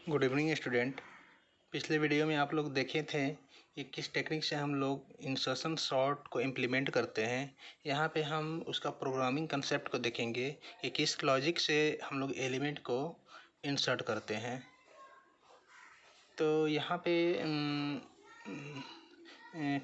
Good evening student. पिछले video में आप लोग देखे थे कि किस टेक्निक से हम लोग इंसर्शन सॉर्ट को इम्प्लीमेंट करते हैं। यहाँ पे हम उसका प्रोग्रामिंग कंसेप्ट को देखेंगे कि किस लॉजिक से हम लोग एलिमेंट को इंसर्ट करते हैं। तो यहाँ पे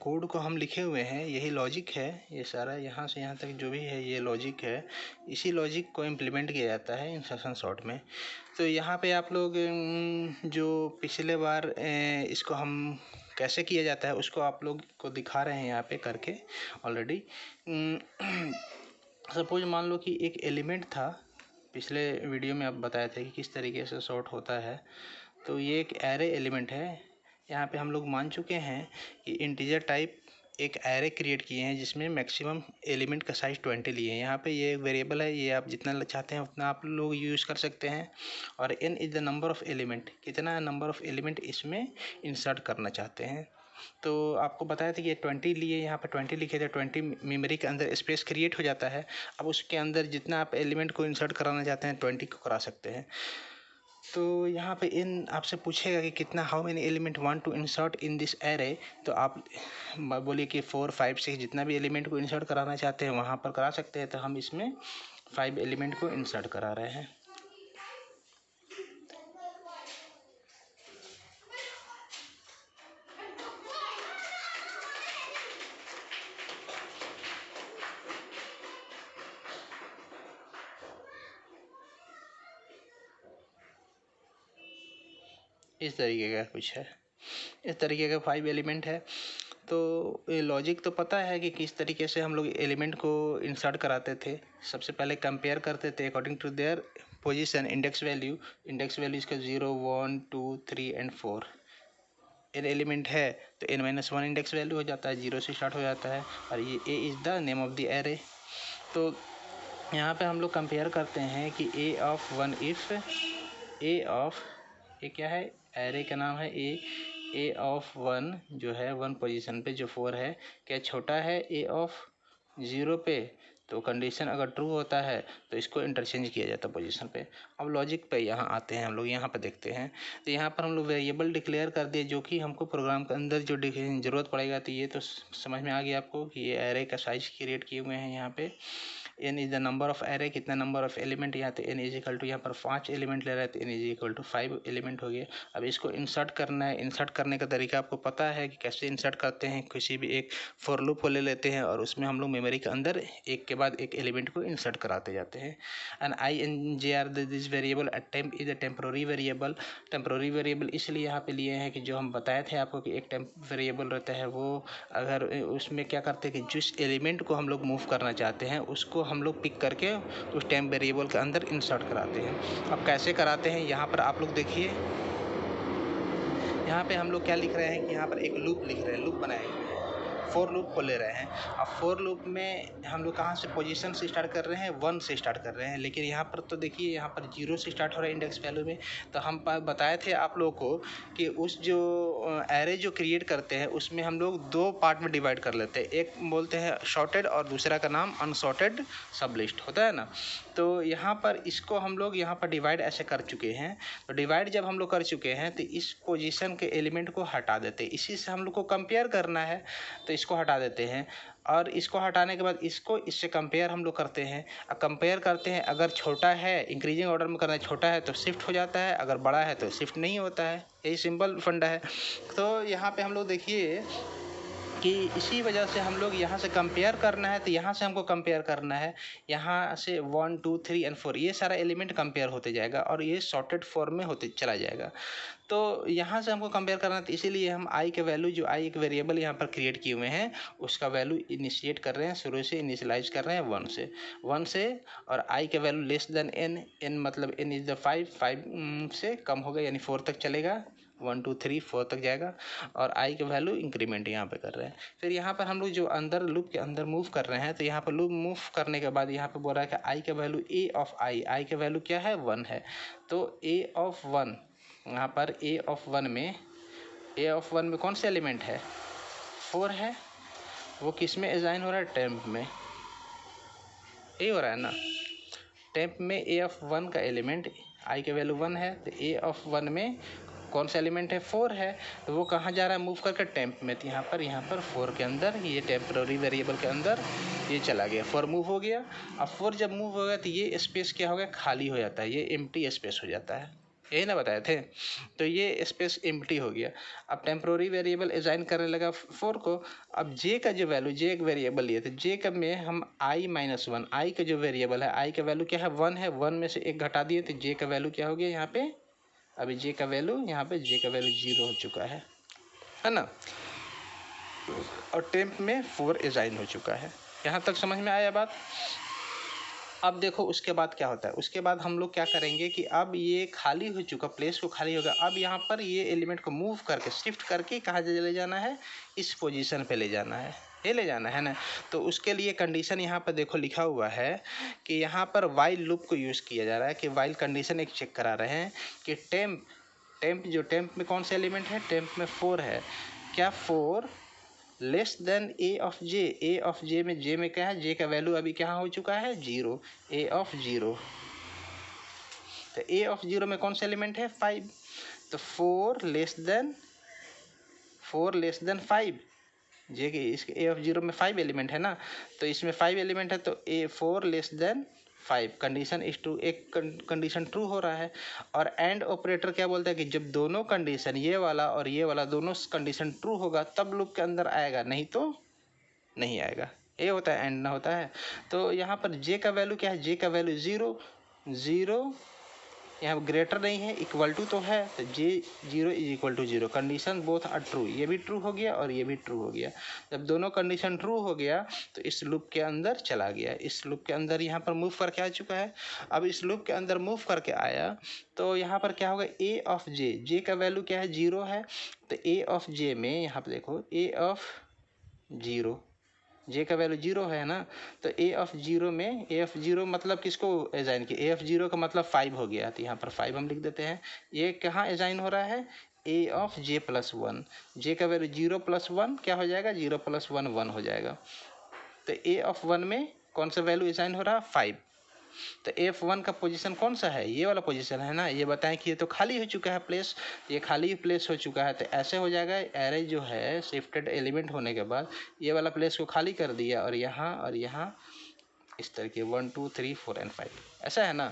कोड को हम लिखे हुए हैं, यही लॉजिक है। ये सारा यहाँ से यहाँ तक जो भी है ये लॉजिक है। इसी लॉजिक को इम्प्लीमेंट किया जाता है इंसर्शन सॉर्ट में। तो यहाँ पे आप लोग जो पिछले बार इसको हम कैसे किया जाता है उसको आप लोग को दिखा रहे हैं यहाँ पे करके ऑलरेडी। सपोज मान लो कि एक एलिमेंट था, पिछले वीडियो में आप बताए थे कि किस तरीके से सॉर्ट होता है। तो ये एक एरे एलिमेंट है। यहाँ पे हम लोग मान चुके हैं कि इंटीजर टाइप एक एरे क्रिएट किए हैं जिसमें मैक्सिमम एलिमेंट का साइज़ 20 लिए हैं। यहाँ पे ये वेरिएबल है, ये आप जितना चाहते हैं उतना आप लोग यूज़ कर सकते हैं। और n is the number of element, कितना नंबर ऑफ़ एलिमेंट इसमें इंसर्ट करना चाहते हैं। तो आपको बताया था कि ये 20 लिए, यहाँ पे 20 लिखे थे। 20 मेमोरी के अंदर स्पेस क्रिएट हो जाता है। अब उसके अंदर जितना आप एलिमेंट को इंसर्ट कराना चाहते हैं 20 को करा सकते हैं। तो यहाँ पे इन आपसे पूछेगा कि कितना how many element want to insert in this array. तो आप बोलिए कि 4, 5, 6 जितना भी एलिमेंट को इंसर्ट कराना चाहते हैं वहाँ पर करा सकते हैं। तो हम इसमें 5 एलिमेंट को इंसर्ट करा रहे हैं। इस तरीके का कुछ है, इस तरीके का 5 एलिमेंट है। तो ये लॉजिक तो पता है कि किस तरीके से हम लोग एलिमेंट को इंसर्ट कराते थे। सबसे पहले कंपेयर करते थे according to their position, index value इसका 0, 1, 2, 3 एंड 4 एन एलिमेंट है तो n-1 इंडेक्स वैल्यू हो जाता है, 0 से स्टार्ट हो जाता है। और ये a is the name of the array. तो यहाँ पे हम लोग कंपेयर करते हैं कि a of 1 if a of, ये क्या है, एरे का नाम है a ऑफ 1 जो है 1 पोजीशन पे जो 4 है, क्या छोटा है a ऑफ 0 पे। तो कंडीशन अगर ट्रू होता है तो इसको इंटरचेंज किया जाता है पोजीशन पे। अब लॉजिक पे यहाँ आते हैं हम लोग, यहाँ पे देखते हैं। तो यहाँ पर हम लोग वेरिएबल डिक्लेयर कर दिए जो कि हमको प्रोग्राम के अंदर जो ज़रूरत पड़ेगा। तो ये तो समझ में आ गया आपको कि ये एरे का साइज क्रिएट किए हुए हैं। यहाँ पे n is the number of array, कितना नंबर ऑफ़ एलिमेंट, यहाँ तो n इज इक्वल टू, यहाँ पर 5 एलिमेंट ले रहा है तो n is equal to 5 element हो गया। अब इसको इंसर्ट करना है। इंसर्ट करने का तरीका आपको पता है कि कैसे इंसर्ट करते हैं। किसी भी एक फॉर लूप को ले लेते हैं और उसमें हम लोग मेमोरी के अंदर एक के बाद एक एलिमेंट को इंसर्ट कराते जाते हैं। And INJR this variable temp is a temporary variable. Temporary variable इसलिए यहाँ पे लिए हैं कि जो हम बताए थे आपको कि एक टेम्प वेरिएबल रहता है, वो अगर उसमें क्या करते हैं कि जिस एलिमेंट को हम लोग मूव करना चाहते हैं उसको हम लोग पिक करके उस टेम्प वेरिएबल के अंदर इंसर्ट कराते हैं। अब कैसे कराते हैं यहाँ पर आप लोग देखिए। यहाँ पे हम लोग क्या लिख रहे हैं कि यहाँ पर एक लूप लिख रहे हैं, लूप बनाए हुए हैं, फॉर लूप को ले रहे हैं। अब फॉर लूप में हम लोग कहाँ से पोजीशन से स्टार्ट कर रहे हैं, 1 से स्टार्ट कर रहे हैं। लेकिन यहाँ पर तो देखिए यहाँ पर 0 से स्टार्ट हो रहा है इंडेक्स वैल्यू में। तो हम बताए थे आप लोगों को कि उस जो एरे जो क्रिएट करते हैं उसमें हम लोग 2 पार्ट में डिवाइड कर लेते हैं। एक बोलते हैं शॉर्टेड और दूसरा का नाम अनशॉर्टेड सब लिस्ट होता है ना। तो यहाँ पर इसको हम लोग यहाँ पर डिवाइड ऐसे कर चुके हैं। तो डिवाइड जब हम लोग कर चुके हैं तो इस पोजीशन के एलिमेंट को हटा देते हैं। इसी से हम लोग को कंपेयर करना है तो इसको हटा देते हैं। और इसको हटाने के बाद इसको इससे कंपेयर हम लोग करते हैं। कंपेयर करते हैं, अगर छोटा है इंक्रीजिंग ऑर्डर में करना है, छोटा है तो शिफ्ट हो जाता है, अगर बड़ा है तो शिफ्ट नहीं होता है। यही सिंपल फंडा है। तो यहाँ पे हम लोग देखिए कि इसी वजह से हम लोग यहाँ से कंपेयर करना है तो यहाँ से हमको कंपेयर करना है। यहाँ से 1, 2, 3 एंड 4 ये सारा एलिमेंट कंपेयर होते जाएगा और ये सॉर्टेड फॉर्म में होते चला जाएगा। तो यहाँ से हमको कंपेयर करना है तो इसीलिए हम i के वैल्यू, जो i एक वेरिएबल यहाँ पर क्रिएट किए हुए हैं, उसका वैल्यू इनिशिएट कर रहे हैं, शुरू से इनिशियलाइज कर रहे हैं 1 से। और i के वैल्यू लेस देन n मतलब n इज़ द 5 से कम होगा यानी 4 तक चलेगा, 1, 2, 3, 4 तक जाएगा। और i के वैल्यू इंक्रीमेंट यहाँ पे कर रहे हैं। फिर यहाँ पर हम लोग जो अंदर लूप के अंदर मूव कर रहे हैं तो यहाँ पर लूप मूव करने के बाद यहाँ पे बोल रहा है कि i के वैल्यू a ऑफ i के वैल्यू क्या है, 1 है। तो a ऑफ 1, यहाँ पर a ऑफ 1 में कौन सा एलिमेंट है, 4 है। वो किस में असाइन हो रहा है, टेम्प में। ए हो रहा है ना, टेम्प में a ऑफ 1 का एलिमेंट आई का वैल्यू 1 है, तो ए ऑफ 1 में कौन सा एलिमेंट है, 4 है, तो वो कहाँ जा रहा है, मूव करके टेम्प में, तो यहाँ पर 4 के अंदर, ये टेम्पररी वेरिएबल के अंदर ये चला गया, 4 मूव हो गया। अब 4 जब मूव हो गया तो ये स्पेस क्या हो गया, खाली हो जाता है, ये एम्प्टी स्पेस हो जाता है, यही ना बताए थे। तो ये स्पेस एम्प्टी हो गया। अब टेम्प्रोरी वेरिएबल असाइन करने लगा 4 को। अब जे का जो वैल्यू, जे एक वेरिएबल लिए थे, जे का में हम i-1, आई का जो वेरिएबल है, आई का वैल्यू क्या है, 1 है, 1 में से 1 घटा दिए तो जे का वैल्यू क्या हो गया यहाँ पे, अभी जे का वैल्यू, यहाँ पे जे का वैल्यू 0 हो चुका है ना। और टेम्प में 4 असाइन हो चुका है। यहाँ तक समझ में आया बात। अब देखो उसके बाद क्या होता है, उसके बाद हम लोग क्या करेंगे कि अब ये खाली हो चुका, प्लेस को खाली होगा, अब यहाँ पर ये एलिमेंट को मूव करके, शिफ्ट करके कहाँ ले जाना है, इस पोजीशन पे ले जाना है, ये ले जाना है ना। तो उसके लिए कंडीशन यहाँ पर देखो लिखा हुआ है कि यहाँ पर वाइल लूप को यूज़ किया जा रहा है, कि वाइल कंडीशन एक चेक करा रहे हैं कि टेम्प में कौन सा एलिमेंट है, टेम्प में 4 है, क्या 4 less than A of J, A of J में क्या है, जे का वैल्यू अभी क्या हो चुका है, 0, ए ऑफ 0, तो ए ऑफ 0 में कौन सा एलिमेंट है, 5, तो 4 लेस देन 5, जे के इसके ए ऑफ 0 में 5 एलिमेंट है ना, तो इसमें 5 एलिमेंट है, तो ए 4 less then 5, condition is true, एक कंडीशन ट्रू हो रहा है। और एंड ऑपरेटर क्या बोलता है कि जब दोनों कंडीशन, ये वाला और ये वाला दोनों कंडीशन ट्रू होगा तब लूप के अंदर आएगा, नहीं तो नहीं आएगा, ये होता है एंड ना होता है। तो यहाँ पर जे का वैल्यू क्या है, जे का वैल्यू 0 यहाँ ग्रेटर नहीं है, इक्वल टू तो है, तो j 0 is equal to 0, condition both are true, ये भी ट्रू हो गया और ये भी ट्रू हो गया। जब दोनों कंडीशन ट्रू हो गया तो इस लूप के अंदर चला गया, इस लूप के अंदर यहाँ पर मूव करके आ चुका है। अब इस लूप के अंदर मूव करके आया तो यहाँ पर क्या होगा, ए ऑफ जे, जे का वैल्यू क्या है, 0 है, तो ए ऑफ जे में यहाँ पर देखो ए ऑफ 0, जे का वैल्यू 0 है ना, तो ए ऑफ 0 में, ए ऑफ 0 मतलब किसको असाइन किया, ए ऑफ 0 का मतलब 5 हो गया, तो यहाँ पर 5 हम लिख देते हैं। ये कहाँ असाइन हो रहा है, ए ऑफ जे प्लस 1, जे का वैल्यू 0 प्लस 1 क्या हो जाएगा, 0 प्लस 1 1 हो जाएगा। तो ए ऑफ 1 में कौन सा वैल्यू असाइन हो रहा है, 5, तो F1 का पोजीशन कौन सा है, ये वाला पोजीशन है ना। ये बताएं कि ये तो खाली हो चुका है प्लेस, ये खाली प्लेस हो चुका है, तो ऐसे हो जाएगा, एरे जो है शिफ्टेड एलिमेंट होने के बाद ये वाला प्लेस को खाली कर दिया और यहाँ इस तरह के 1 2 3 4 एंड 5, ऐसा है ना।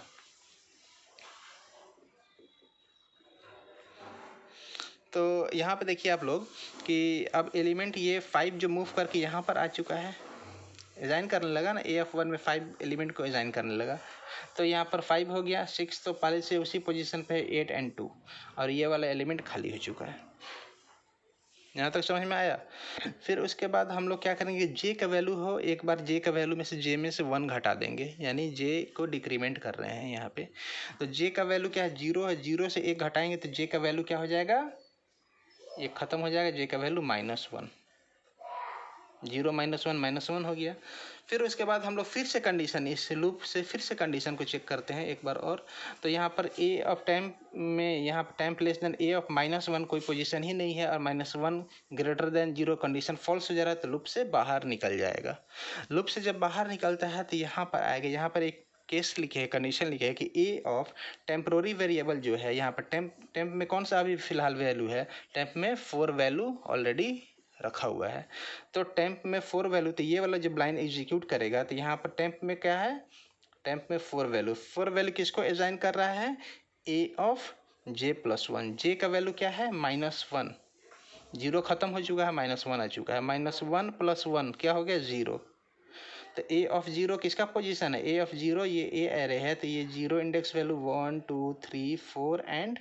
तो यहाँ पे देखिए आप लोग कि अब एलिमेंट ये 5 जो मूव करके यहाँ पर आ चुका है, असाइन करने लगा ना, ए ऑफ 1 में 5 एलिमेंट को असाइन करने लगा, तो यहाँ पर 5 हो गया, 6 तो पहले से उसी पोजीशन पे 8 एंड 2, और ये वाला एलिमेंट खाली हो चुका है। यहाँ तक समझ में आया। फिर उसके बाद हम लोग क्या करेंगे, जे का वैल्यू हो, एक बार जे का वैल्यू में से जे में से 1 घटा देंगे, यानी जे को डिक्रीमेंट कर रहे हैं यहाँ पे। तो जे का वैल्यू क्या है, 0 है, 0 से 1 घटाएंगे तो जे का वैल्यू क्या हो जाएगा, ये खत्म हो जाएगा, जे का वैल्यू -1, 0 -1 -1 हो गया। फिर उसके बाद हम लोग फिर से कंडीशन, इस लूप से फिर से कंडीशन को चेक करते हैं एक बार और। तो यहाँ पर ए ऑफ टाइम में, यहाँ पर time less than A of -1 कोई पोजीशन ही नहीं है, और -1 ग्रेटर देन 0 कंडीशन फॉल्स हो जा रहा है, तो लूप से बाहर निकल जाएगा। लूप से जब बाहर निकलता है तो यहाँ पर आएगा, यहाँ पर एक केस लिखे है, कंडीशन लिखे है कि ए ऑफ टेम्प्रोरी वेरिएबल जो है, यहाँ पर टेम्प में कौन सा अभी फिलहाल वैल्यू है, टेम्प में 4 वैल्यू ऑलरेडी रखा हुआ है। तो टेम्प में 4 वैल्यू, तो ये वाला जब लाइन एग्जीक्यूट करेगा तो यहाँ पर टेम्प में क्या है, टेम्प में 4 वैल्यू किसको असाइन कर रहा है, ए ऑफ जे प्लस 1, जे का वैल्यू क्या है, -1, 0 खत्म हो चुका है, -1 आ चुका है, -1 + 1 क्या हो गया, 0। तो ए ऑफ 0 किसका पोजीशन है, ए ऑफ 0, ये ए एरे है, तो ये 0 इंडेक्स वैल्यू 1 2 3 4 एंड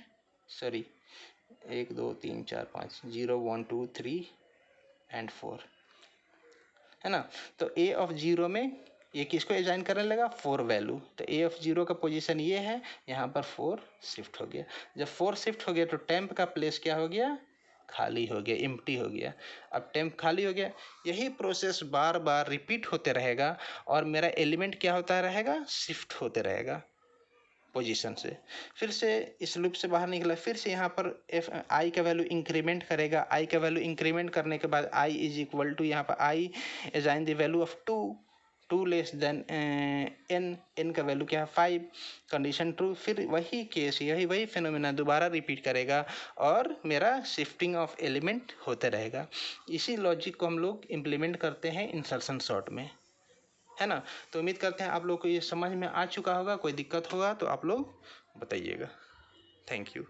1 2 3 4 5, 0 1 2 3 एंड 4 है ना। तो ए ऑफ 0 में ये किसको असाइन करने लगा, 4 वैल्यू, तो ए ऑफ 0 का पोजीशन ये है, यहाँ पर 4 शिफ्ट हो गया। जब 4 शिफ्ट हो गया तो टेम्प का प्लेस क्या हो गया, खाली हो गया, एम्प्टी हो गया। अब टेम्प खाली हो गया, यही प्रोसेस बार बार रिपीट होते रहेगा और मेरा एलिमेंट क्या होता रहेगा, शिफ्ट होते रहेगा पोजीशन से। फिर से इस लूप से बाहर निकला, फिर से यहाँ पर आई का वैल्यू इंक्रीमेंट करेगा, आई का वैल्यू इंक्रीमेंट करने के बाद आई इज इक्वल टू, यहाँ पर I assign the value of 2, 2 less than n का वैल्यू क्या है 5, कंडीशन ट्रू, फिर वही केस वही फिनोमेना दोबारा रिपीट करेगा और मेरा शिफ्टिंग ऑफ एलिमेंट होते रहेगा। इसी लॉजिक को हम लोग इम्प्लीमेंट करते हैं इंसर्शन सॉर्ट में, है ना। तो उम्मीद करते हैं आप लोग को ये समझ में आ चुका होगा। कोई दिक्कत होगा तो आप लोग बताइएगा। Thank you.